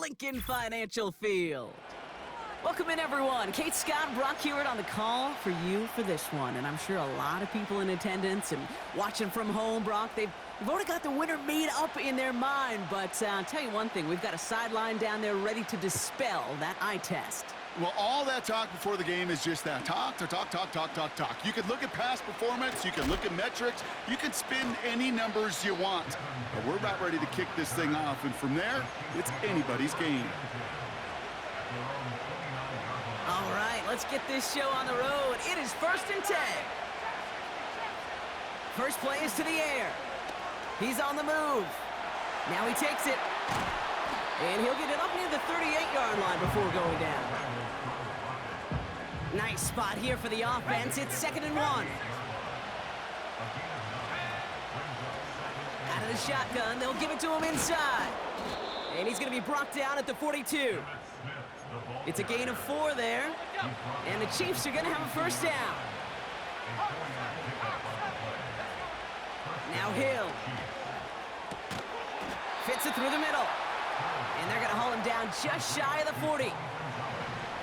Lincoln Financial Field. Welcome in, everyone. Kate, Scott, and Brock Hewitt on the call for you for this one. And I'm sure a lot of people in attendance and watching from home, Brock, they've already got the winner made up in their mind. But I'll tell you one thing, we've got a sideline down there ready to dispel that eye test. Well, all that talk before the game is just that. Talk. You can look at past performance, you can look at metrics, you can spin any numbers you want. But we're about ready to kick this thing off, and from there, it's anybody's game. All right, let's get this show on the road. It is 1st and 10. First play is to the air. He's on the move. Now he takes it. And he'll get it up near the 38-yard line before going down. Nice spot here for the offense. It's 2nd and 1. Out of the shotgun, they'll give it to him inside. And he's going to be brought down at the 42. It's a gain of 4 there. And the Chiefs are going to have a first down. Now Hill. Fits it through the middle. And they're going to haul him down just shy of the 40.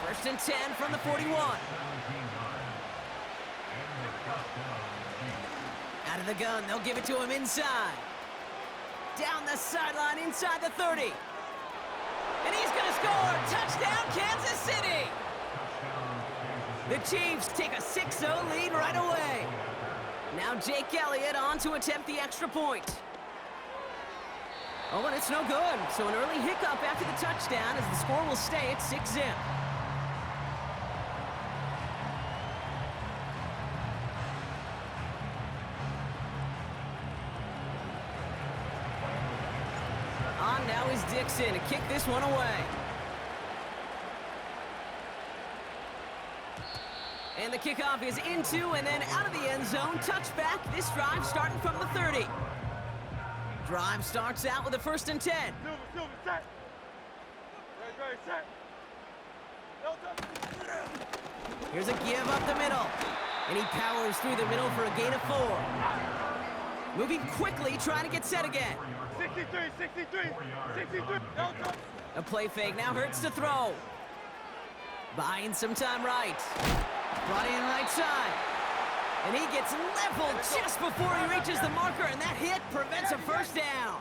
1st and 10 from the 41. Out of the gun, they'll give it to him inside. Down the sideline, inside the 30. And he's going to score! Touchdown, Kansas City! The Chiefs take a 6-0 lead right away. Now Jake Elliott on to attempt the extra point. Oh, and it's no good. So an early hiccup after the touchdown as the score will stay at 6-0. On now is Dixon to kick this one away. And the kickoff is into and then out of the end zone. Touchback. This drive starting from the 30. Drive starts out with a 1st and 10. Silver, set. Ready, set. Here's a give up the middle. And he powers through the middle for a gain of 4. Moving quickly, trying to get set again. 63. A play fake now hurts to throw. Buying some time right. Brought in right side. And he gets leveled just before he reaches the marker, and that hit prevents a first down.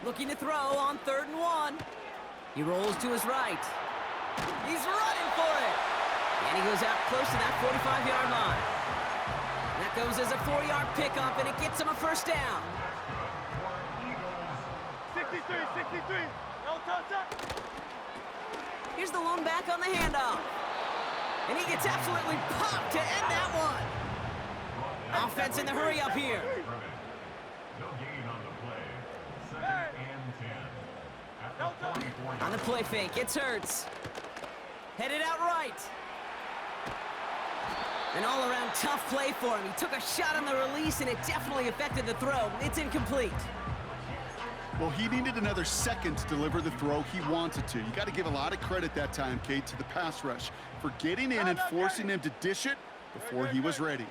Looking to throw on 3rd and 1. He rolls to his right. He's running for it. And he goes out close to that 45-yard line. That goes as a 4-yard pickup, and it gets him a first down. 63. Here's the lone back on the handoff. And he gets absolutely popped to end that one. Offense in the hurry up here. No gain on the play. 2nd and 10. On the play fake, it's Hurts. Headed out right. An all-around tough play for him. He took a shot on the release, and it definitely affected the throw. It's incomplete. Well, he needed another second to deliver the throw he wanted to. You got to give a lot of credit that time, Kate, to the pass rush for getting in and forcing him to dish it before he was ready.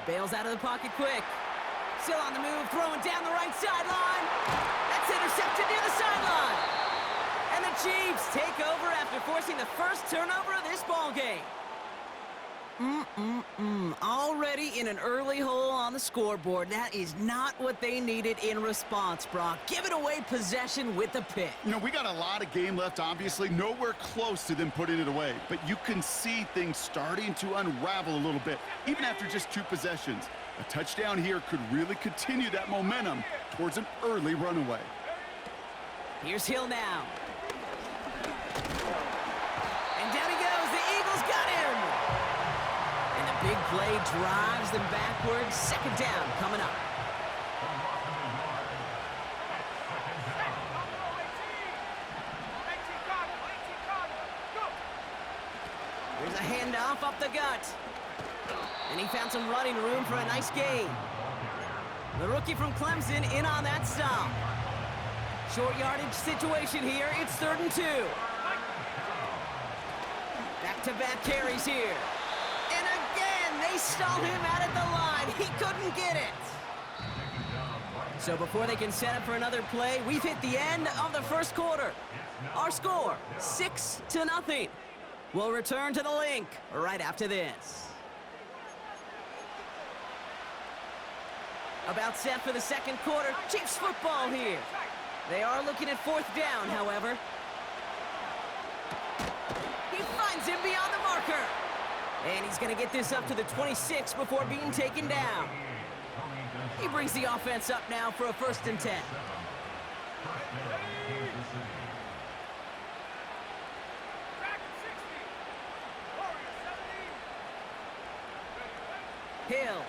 Bails out of the pocket quick. Still on the move, throwing down the right sideline. That's intercepted near the sideline. And the Chiefs take over after forcing the first turnover of this ball game. Already in an early hole on the scoreboard. That is not what they needed in response, Brock. Giving away possession with the pick. You know, we got a lot of game left, obviously. Nowhere close to them putting it away. But you can see things starting to unravel a little bit, even after just 2 possessions. A touchdown here could really continue that momentum towards an early runaway. Here's Hill now. And down he goes. The Eagles got him. And the big play drives them backwards. 2nd down coming up. There's a handoff up the gut. And he found some running room for a nice gain. The rookie from Clemson in on that stop. Short yardage situation here. It's 3rd and 2. Back-to-back carries here. And again, they stalled him out at the line. He couldn't get it. So before they can set up for another play, we've hit the end of the first quarter. Our score, 6-0. We'll return to the link right after this. About set for the second quarter. Chiefs football here. They are looking at fourth down, however. He finds him beyond the marker. And he's going to get this up to the 26 before being taken down. He brings the offense up now for a 1st and 10. Hill.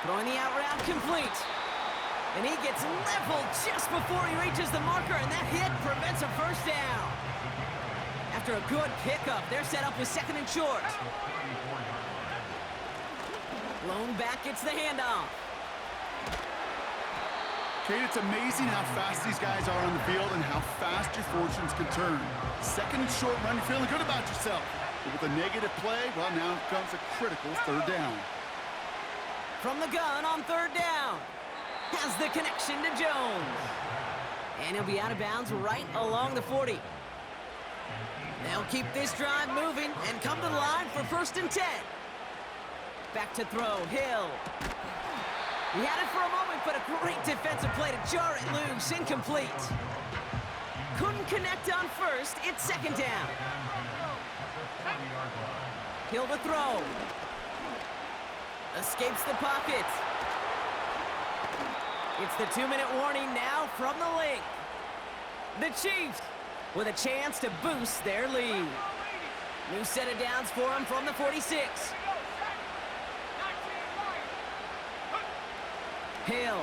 Throwing the out route complete. And he gets leveled just before he reaches the marker, and that hit prevents a 1st down. After a good pickup, they're set up with 2nd and short. Blown back gets the handoff. Kate, it's amazing how fast these guys are on the field and how fast your fortunes can turn. 2nd and short run, you're feeling good about yourself. But with a negative play, well, now comes a critical 3rd down. From the gun on 3rd down. Has the connection to Jones. And he'll be out of bounds right along the 40. They'll keep this drive moving and come to the line for 1st and 10. Back to throw, Hill. He had it for a moment, but a great defensive play to jar it loose, incomplete. Couldn't connect on 1st, it's 2nd down. Hill to throw. Escapes the pocket. It's the 2-minute warning now from the link. The Chiefs with a chance to boost their lead. New set of downs for him from the 46. Hill.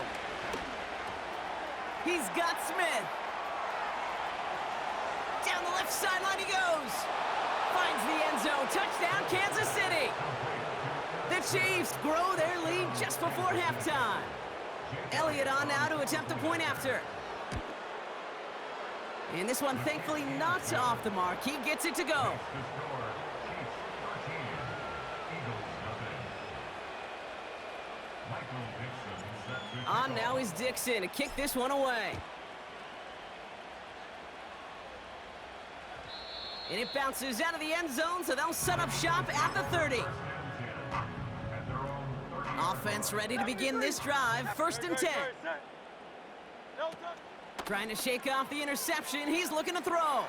He's got Smith. Down the left sideline he goes. Finds the end zone. Touchdown, Kansas City. The Chiefs grow their lead just before halftime. Elliott on now to attempt the point after. And this one thankfully not off the mark. He gets it to go. On now is Dixon to kick this one away. And it bounces out of the end zone, so they'll set up shop at the 30. Offense ready to begin this drive. 1st and 10. Trying to shake off the interception. He's looking to throw.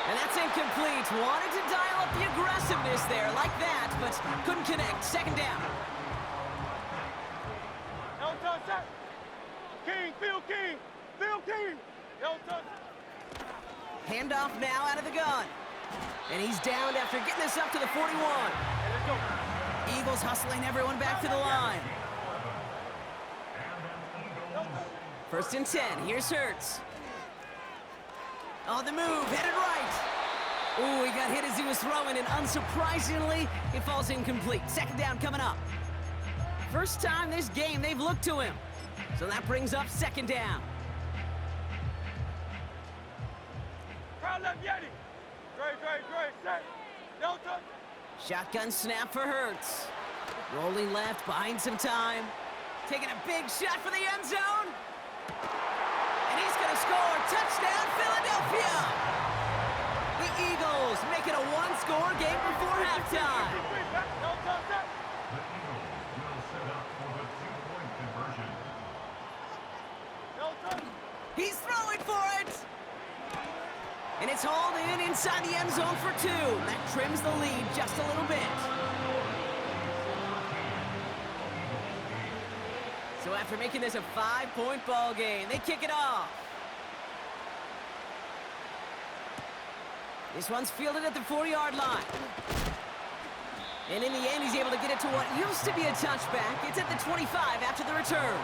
And that's incomplete. Wanted to dial up the aggressiveness there like that, but couldn't connect. 2nd down. King, Phil King, Phil King. Handoff now out of the gun. And he's downed after getting this up to the 41. Eagles hustling everyone back to the line. 1st and 10. Here's Hurts. On the move, headed right. Ooh, he got hit as he was throwing, and unsurprisingly, it falls incomplete. 2nd down coming up. First time this game they've looked to him. So that brings up 2nd down. Crowd left Yeti. Great, set. No touch. Shotgun snap for Hurts. Rolling left, buying some time. Taking a big shot for the end zone. And he's going to score. Touchdown, Philadelphia. The Eagles make it a 1-score game before halftime. No touch. The Eagles will set up for the 2-point conversion. No touch. He's throwing for it. And it's hauled in inside the end zone for 2. That trims the lead just a little bit. So after making this a 5-point ball game, they kick it off. This one's fielded at the 40-yard line. And in the end, he's able to get it to what used to be a touchback. It's at the 25 after the return.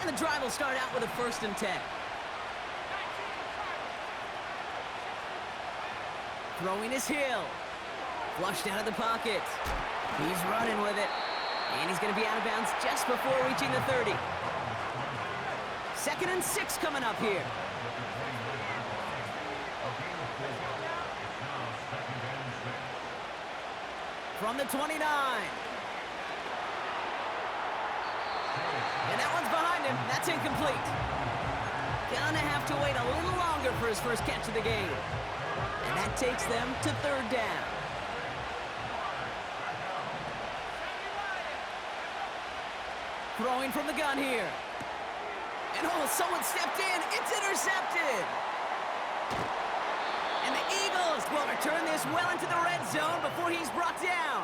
And the drive will start out with a 1st and 10. Throwing his Hill. Flushed out of the pocket. He's running with it. And he's going to be out of bounds just before reaching the 30. 2nd and 6 coming up here. From the 29. And that one's behind him. That's incomplete. Gonna have to wait a little longer for his first catch of the game. And that takes them to third down. Throwing from the gun here. And oh, someone stepped in. It's intercepted. And the Eagles will return this well into the red zone before he's brought down.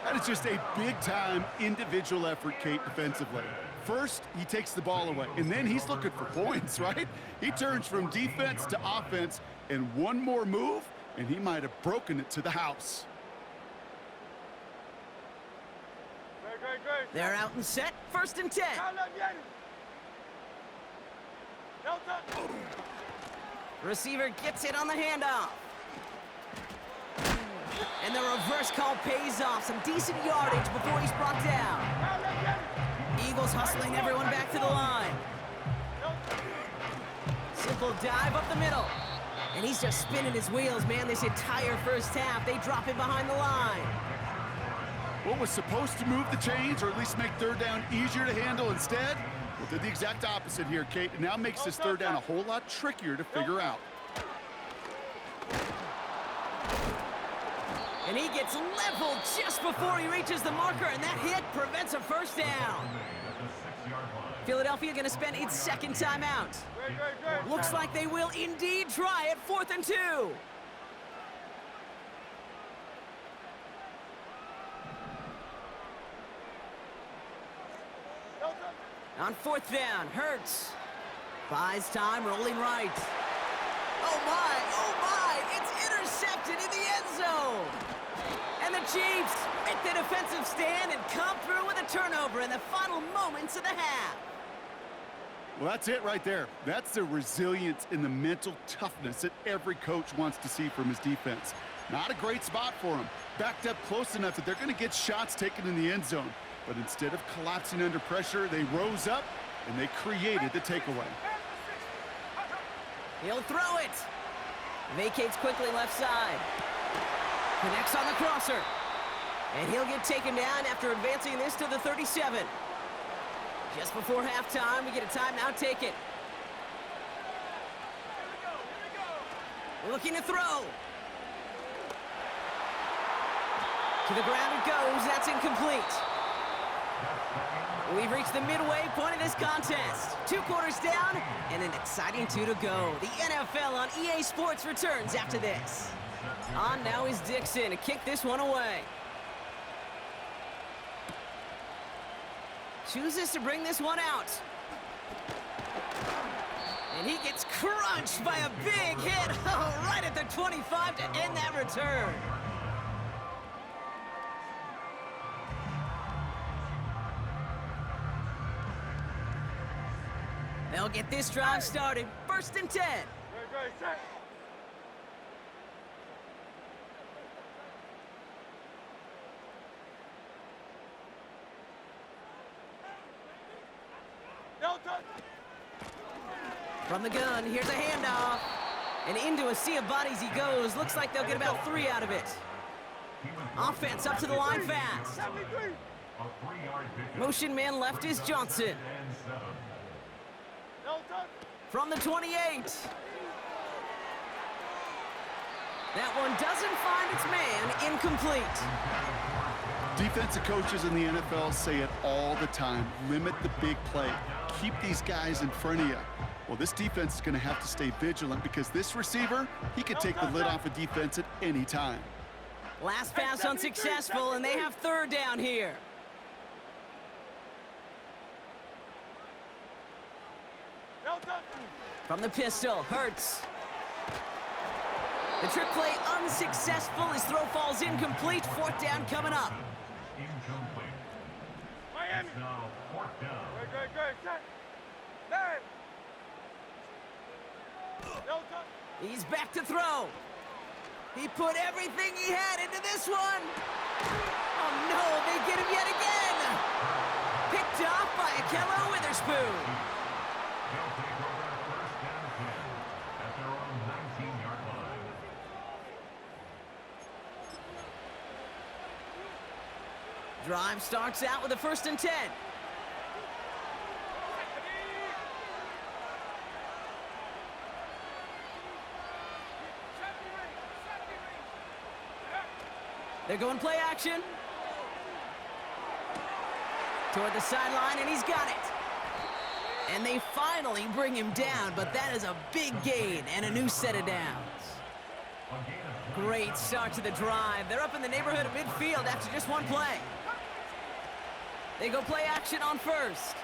That is just a big-time individual effort, Kate, defensively. First, he takes the ball away, and then he's looking for points, right? He turns from defense to offense, and one more move, and he might have broken it to the house. They're out and set. First and 10. Receiver gets it on the handoff. And the reverse call pays off. Some decent yardage before he's brought down. Eagles hustling everyone back to the line. Simple dive up the middle. And he's just spinning his wheels, man, this entire first half. They drop him behind the line. What was supposed to move the chains, or at least make third down easier to handle instead, well, did the exact opposite here, Kate. It now makes this third down a whole lot trickier to figure out. And he gets leveled just before he reaches the marker, and that hit prevents a first down. Philadelphia going to spend its second timeout. Looks like they will indeed try it. 4th and 2. On 4th down, Hurts buys time, rolling right. Oh my, it's intercepted in the end zone. And the Chiefs make the defensive stand and come through with a turnover in the final moments of the half. Well, that's it right there. That's the resilience and the mental toughness that every coach wants to see from his defense. Not a great spot for him. Backed up close enough that they're going to get shots taken in the end zone. But instead of collapsing under pressure, they rose up and they created the takeaway. He'll throw it. Vacates quickly left side. Connects on the crosser. And he'll get taken down after advancing this to the 37. Just before halftime, we get a timeout taken. Looking to throw. To the ground it goes. That's incomplete. We've reached the midway point of this contest. 2 quarters down and an exciting 2 to go. The NFL on EA Sports returns after this. On now is Dixon to kick this one away. Chooses to bring this one out. And he gets crunched by a big hit. Oh, right at the 25 to end that return. They'll get this drive started. 1st and 10. From the gun, here's a handoff. And into a sea of bodies he goes. Looks like they'll get about 3 out of it. Offense up to the line fast. Motion man left is Johnson. From the 28. That one doesn't find its man. Incomplete. Defensive coaches in the NFL say it all the time. Limit the big play. Keep these guys in front of you. Well, this defense is going to have to stay vigilant because this receiver, he could take the lid off a defense at any time. Last pass unsuccessful, and they have 3rd down here. From the pistol, Hurts. The trick play unsuccessful. His throw falls incomplete. 4th down coming up. Incomplete. Miami. Now 4th down. He's back to throw. He put everything he had into this one. Oh no, they get him yet again. Picked off by Akello Witherspoon. They'll take over 1st and 10 at their own 19-yard line. Drive starts out with a 1st and 10. They're going play action. Toward the sideline, and he's got it. And they finally bring him down, but that is a big gain and a new set of downs. Great start to the drive. They're up in the neighborhood of midfield after just one play. They go play action on first.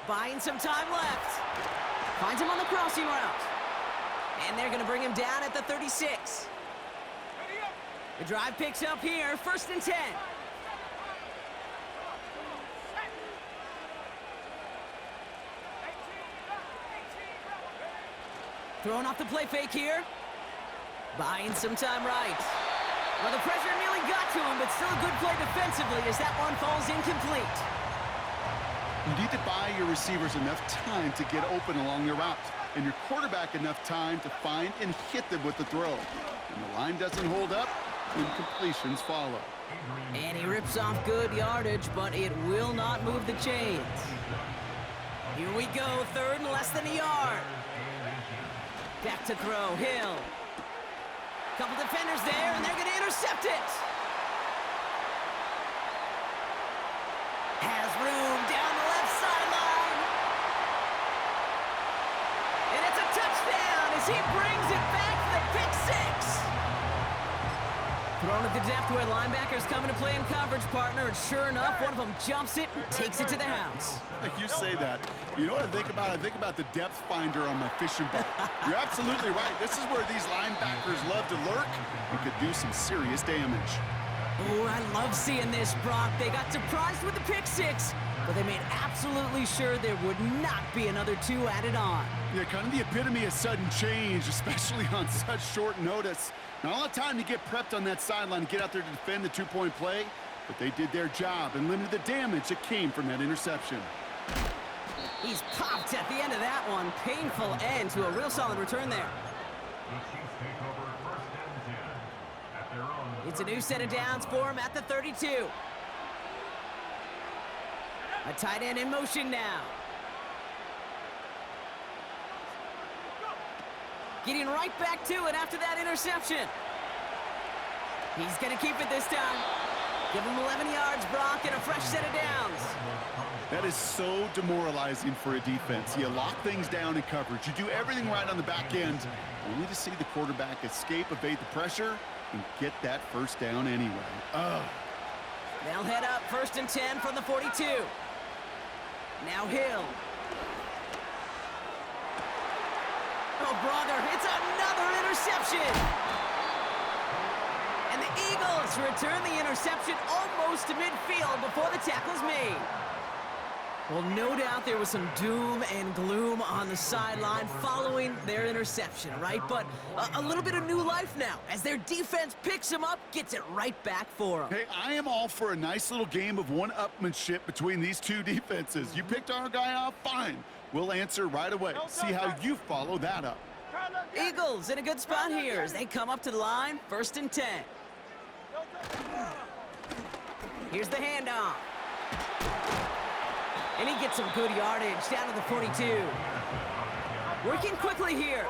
Buying some time left. Finds him on the crossing route. And they're going to bring him down at the 36. The drive picks up here, 1st and 10. Throwing off the play fake here. Buying some time right. Well, the pressure nearly got to him, but still a good play defensively as that one falls incomplete. You need to buy your receivers enough time to get open along their route, and your quarterback enough time to find and hit them with the throw. When the line doesn't hold up, incompletions follow. And he rips off good yardage, but it will not move the chains. Here we go, 3rd and less than a yard. Back to throw, Hill. Couple defenders there, and they're going to intercept it. Has room down the left sideline. And it's a touchdown as he brings it back to the pick 6. Thrown at the depth where linebackers coming to play in coverage, partner, and sure enough, one of them jumps it and takes it to the house. You say that. You know what I think about? I think about the depth finder on my fishing boat. You're absolutely right. This is where these linebackers love to lurk and could do some serious damage. Oh, I love seeing this, Brock. They got surprised with the pick 6, but they made absolutely sure there would not be another 2 added on. Yeah, kind of the epitome of sudden change, especially on such short notice. Not a lot of time to get prepped on that sideline and get out there to defend the 2-point play, but they did their job and limited the damage that came from that interception. He's popped at the end of that one. Painful end to a real solid return there. It's a new set of downs for him at the 32. A tight end in motion now. Getting right back to it after that interception. He's going to keep it this time. Give him 11 yards, Brock, and a fresh set of downs. That is so demoralizing for a defense. You lock things down in coverage. You do everything right on the back end, only to see the quarterback escape, evade the pressure, and get that first down anyway. Ugh. They'll head up 1st and 10 from the 42. Now Hill. Oh, brother, it's another interception. And the Eagles return the interception almost to midfield before the tackle's made. Well, no doubt there was some doom and gloom on the sideline following their interception, right? But a little bit of new life now as their defense picks him up, gets it right back for them. Hey, I am all for a nice little game of one-upmanship between these two defenses. You picked our guy off, fine. We'll answer right away. See how you follow that up. Eagles in a good spot here as they come up to the line, 1st and 10. Here's the handoff. And he gets some good yardage down to the 42. Working quickly here.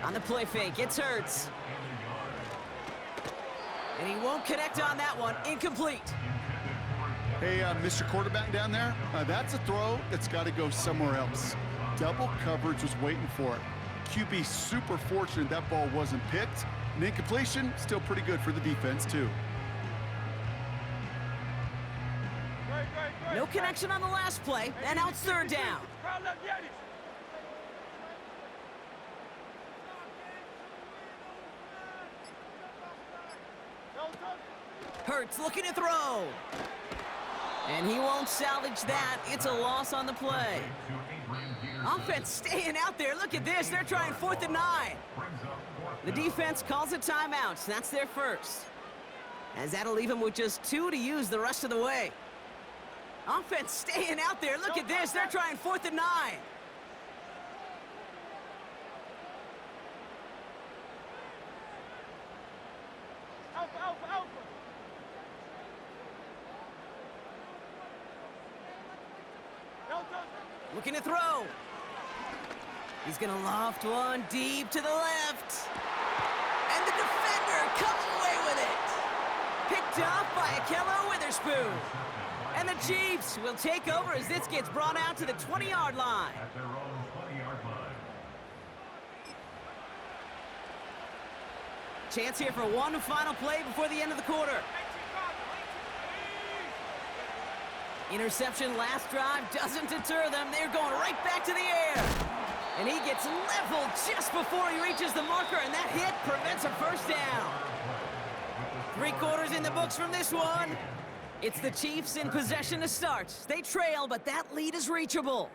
On the play fake, it's Hurts. And he won't connect on that one. Incomplete. Hey, Mr. Quarterback down there, that's a throw that's got to go somewhere else. Double coverage was waiting for it. QB super fortunate that ball wasn't picked. And incompletion, still pretty good for the defense, too. No connection on the last play, and now it's 3rd down. Hurts looking to throw. And he won't salvage that. It's a loss on the play. Offense staying out there. Look at this. They're trying 4th and 9. The defense calls a timeout. That's their first. As that'll leave him with just 2 to use the rest of the way. Offense staying out there. Look at this. They're trying 4th and 9. Alpha, alpha, alpha. Looking to throw. He's going to loft one deep to the left. the defender comes away with it. Picked off by Akello Witherspoon. And the Chiefs will take over as this gets brought out to the 20-yard line. At their own 20-yard line. Chance here for one final play before the end of the quarter. Interception last drive doesn't deter them. They're going right back to the air. And he gets leveled just before he reaches the marker, and that hit prevents a first down. 3 quarters in the books from this one. It's the Chiefs in possession to start. They trail, but that lead is reachable.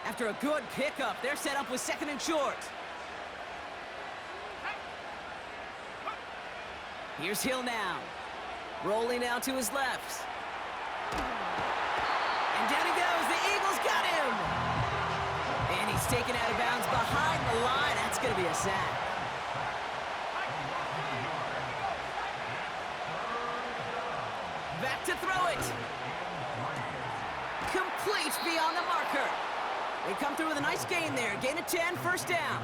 After a good pickup, they're set up with 2nd and short. Here's Hill now. Rolling out to his left. And down he goes. The Eagles got him. And he's taken out of bounds behind the line. That's going to be a sack. Back to throw it. Complete beyond the marker. They come through with a nice gain there. Gain of 10, first down.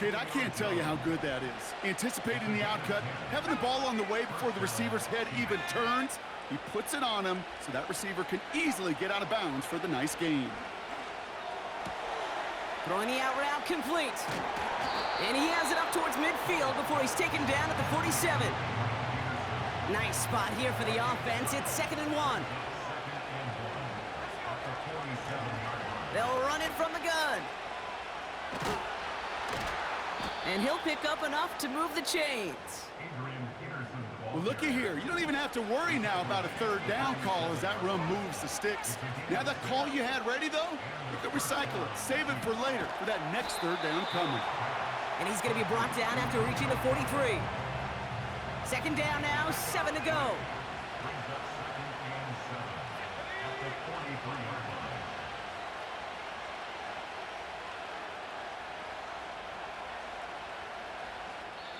Kid, I can't tell you how good that is. Anticipating the outcut, having the ball on the way before the receiver's head even turns, he puts it on him so that receiver can easily get out of bounds for the nice gain. Throwing the out route complete. And he has it up towards midfield before he's taken down at the 47. Nice spot here for the offense. It's 2nd and 1. They'll run it from the gun. And he'll pick up enough to move the chains. Well, looky here. You don't even have to worry now about a 3rd down call as that run moves the sticks. Now that call you had ready, though, you can recycle it. Save it for later for that next 3rd down coming. And he's going to be brought down after reaching the 43. 2nd down now, 7 to go.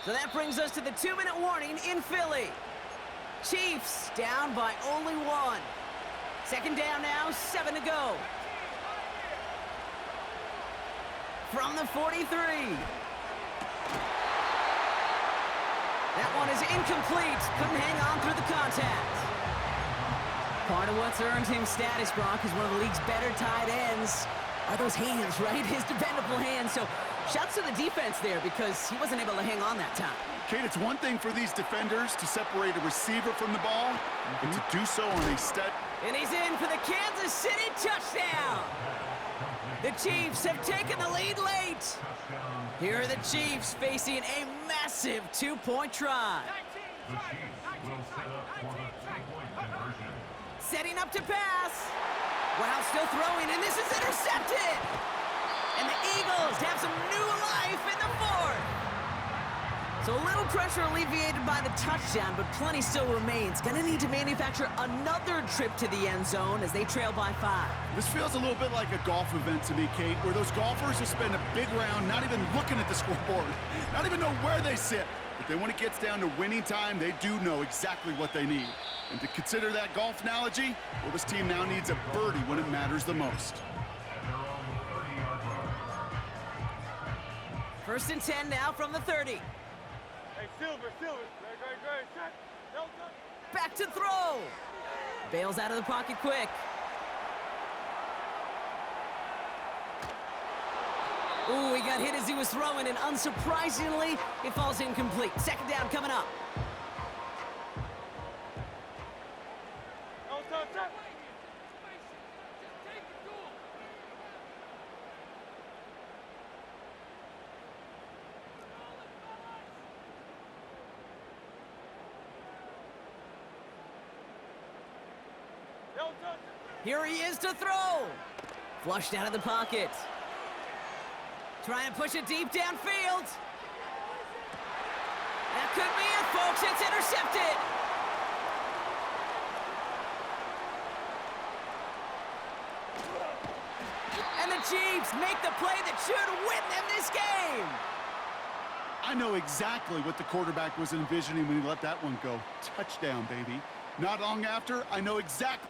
So that brings us to the 2-minute warning in Philly. Chiefs down by only 1. 2nd down now, 7 to go. From the 43. That one is incomplete. Couldn't hang on through the contact. Part of what's earned him status, Brock, is one of the league's better tight ends. Are those hands, right? His dependable hands. So shouts to the defense there because he wasn't able to hang on that time. Kate, it's one thing for these defenders to separate a receiver from the ball, but to do so on a step. And he's in for the Kansas City touchdown. The Chiefs have taken the lead late. Here are the Chiefs facing a massive 2-point try. The Chiefs will set up for the 3-point conversion. Setting up to pass. Wow, still throwing, and this is intercepted. And the Eagles have some new life in the 4th. So a little pressure alleviated by the touchdown, but plenty still remains. Gonna need to manufacture another trip to the end zone as they trail by 5. This feels a little bit like a golf event to me, Kate, where those golfers just spend a big round not even looking at the scoreboard, not even know where they sit. But then when it gets down to winning time, they do know exactly what they need. And to consider that golf analogy, well, this team now needs a birdie when it matters the most. At their own 30-yard line. 1st and 10 now from the 30. Hey, Silver. Great. Shot. Delta. Back to throw. Bails out of the pocket quick. Ooh, he got hit as he was throwing, and unsurprisingly, it falls incomplete. 2nd down coming up. Delta. Here he is to throw. Flushed out of the pocket. Trying to push it deep downfield. That could be it, folks. It's intercepted. And the Chiefs make the play that should win them this game. I know exactly what the quarterback was envisioning when he let that one go. Touchdown, baby. Not long after, I know exactly